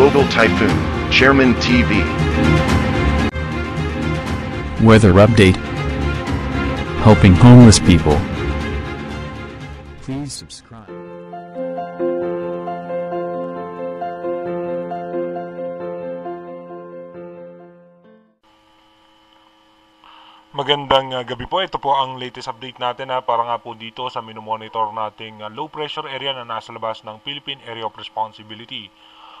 Global Typhoon, Chairman TV. Weather update. Helping homeless people. Please subscribe. Magandang gabi po. Ito po ang latest update natin para nga po dito sa minomonitor nating low pressure area na nasa labas ng Philippine Area of Responsibility.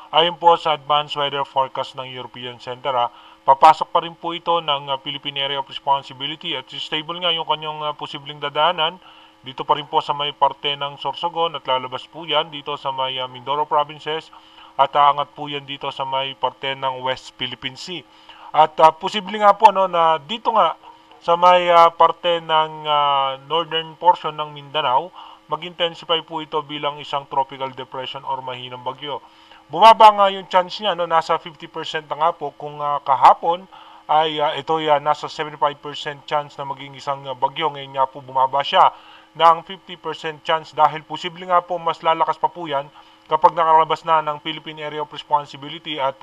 Ayon po sa Advanced Weather Forecast ng European Center, papasok pa rin po ito ng Philippine Area of Responsibility at stable nga yung kanyang posibleng dadaanan. Dito pa rin po sa may parte ng Sorsogon at lalabas po yan dito sa may Mindoro Provinces at aangat po yan dito sa may parte ng West Philippine Sea. At posible nga po na dito nga sa may parte ng northern portion ng Mindanao, mag-intensify po ito bilang isang tropical depression or mahinang bagyo. Bumaba nga yung chance niya, nasa 50% na nga po kung kahapon ay ito nasa 75% chance na maging isang bagyo. Ngayon nga po bumaba siya ng 50% chance dahil posible nga po mas lalakas pa po yan kapag nakalabas na ng Philippine Area of Responsibility at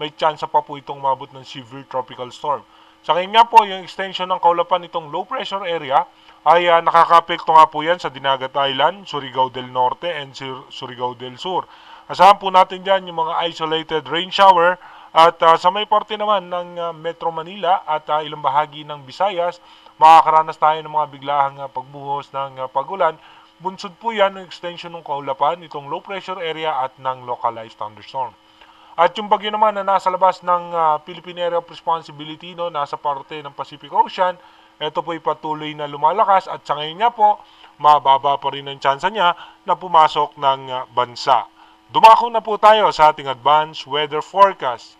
may chance pa po itong mabot ng severe tropical storm. Sa ngayon nga po, yung extension ng kaulapan nitong low pressure area ay nakaka-apekto nga po yan sa Dinagat Island, Surigao del Norte and Surigao del Sur. Asahan po natin dyan yung mga isolated rain shower at sa may parte naman ng Metro Manila at ilang bahagi ng Visayas, makakaranas tayo ng mga biglahang pagbuhos ng pagulan. Bunsod po yan ng extension ng kaulapan, itong low pressure area at ng localized thunderstorm. At yung bagyo naman na nasa labas ng Philippine Area of Responsibility, nasa parte ng Pacific Ocean, ito po ay patuloy na lumalakas at sa ngayon nga po, mababa pa rin ang tsansa niya na pumasok ng bansa. Dumako na po tayo sa ating advanced weather forecast.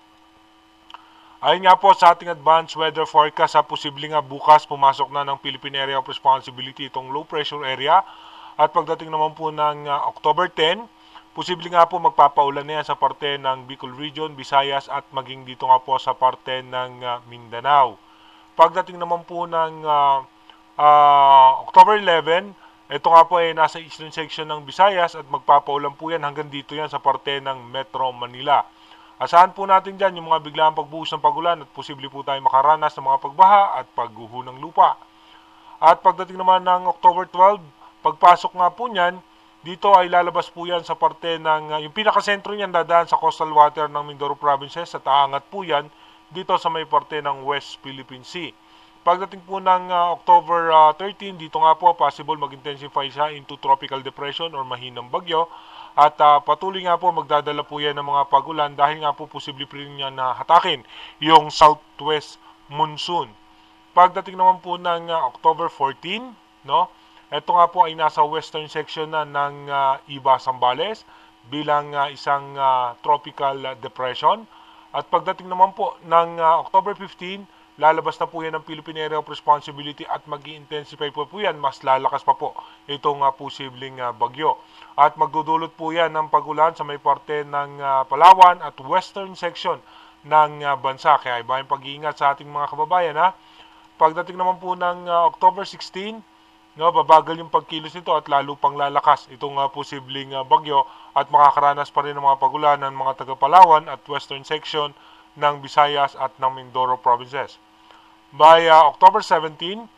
Ayon nga po sa ating advanced weather forecast, posible nga bukas pumasok na ng Philippine Area of Responsibility itong low pressure area. At pagdating naman po ng October 10, posible nga po magpapaulan na yan sa parte ng Bicol Region, Visayas at maging dito nga po sa parte ng Mindanao. Pagdating naman po ng October 11, ito nga po ay nasa eastern section ng Visayas at magpapaulan po yan hanggang dito yan sa parte ng Metro Manila. Asahan po natin dyan yung mga biglaang pagbuhos ng pagulan at posible po tayo makaranas ng mga pagbaha at pagguho ng lupa. At pagdating naman ng October 12, pagpasok nga po niyan, dito ay lalabas po yan sa parte ng, yung pinakasentro niyan dadaan sa coastal water ng Mindoro Provinces at aangat po yan dito sa may parte ng West Philippine Sea. Pagdating po ng October 13, dito nga po possible mag-intensify siya into tropical depression or mahinang bagyo at patuloy nga po magdadala po yan ng mga pagulan dahil nga po posible po rin niya na hatakin yung southwest monsoon. Pagdating naman po ng October 14, ito nga po ay nasa western section na ng Iba Zambales bilang isang tropical depression. At pagdating naman po ng October 15, lalabas na po yan ng Philippine Area of Responsibility at mag-i-intensify po yan, mas lalakas pa po itong posibleng bagyo. At magdudulot po yan ng pagulan sa may parte ng Palawan at western section ng bansa. Kaya iba yung pag-iingat sa ating mga kababayan. Pagdating naman po ng October 16, babagal yung pagkilos nito at lalo pang lalakas itong posibleng bagyo at makakaranas pa rin ng mga pagulan ng mga taga-Palawan at western section ng Visayas at ng Mindoro Provinces. By October 17,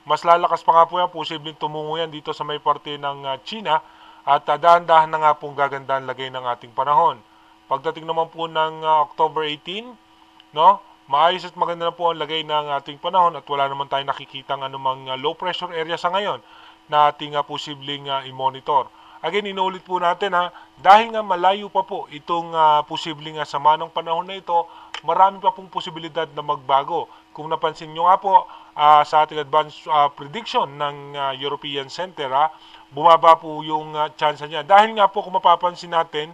mas lalakas pa nga po yan, posibleng tumungo yan dito sa may parte ng China at dahan-dahan na nga pong gagandang lagay ng ating panahon. Pagdating naman po ng October 18, maayos at maganda na po ang lagay ng ating panahon at wala naman tayong nakikitang anumang low pressure area sa ngayon na ating posibleng i-monitor. Again, inuulit po natin dahil nga malayo pa po itong posibleng sama ng panahon na ito, marami pa pong posibilidad na magbago. Kung napansin nyo nga po sa ating advanced prediction ng European Center, bumaba po yung chance niya. Dahil nga po kung mapapansin natin,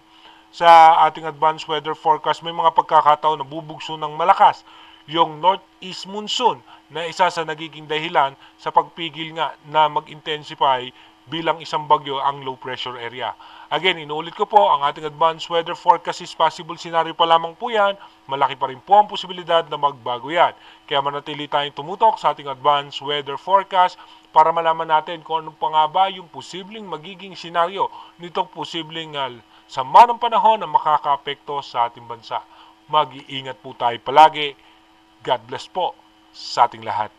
sa ating advanced weather forecast, may mga pagkakataon na bubugso ng malakas yung northeast monsoon na isa sa nagiging dahilan sa pagpigil nga na mag-intensify bilang isang bagyo ang low pressure area. Again, inuulit ko po, ang ating advanced weather forecast is possible scenario pa lamang po yan. Malaki pa rin po ang posibilidad na magbago yan. Kaya manatili tayong tumutok sa ating advanced weather forecast para malaman natin kung ano pa nga ba yung posibleng magiging senaryo nitong posibleng sama ng panahon na makakaapekto sa ating bansa. Mag-iingat po tayo palagi. God bless po sa ating lahat.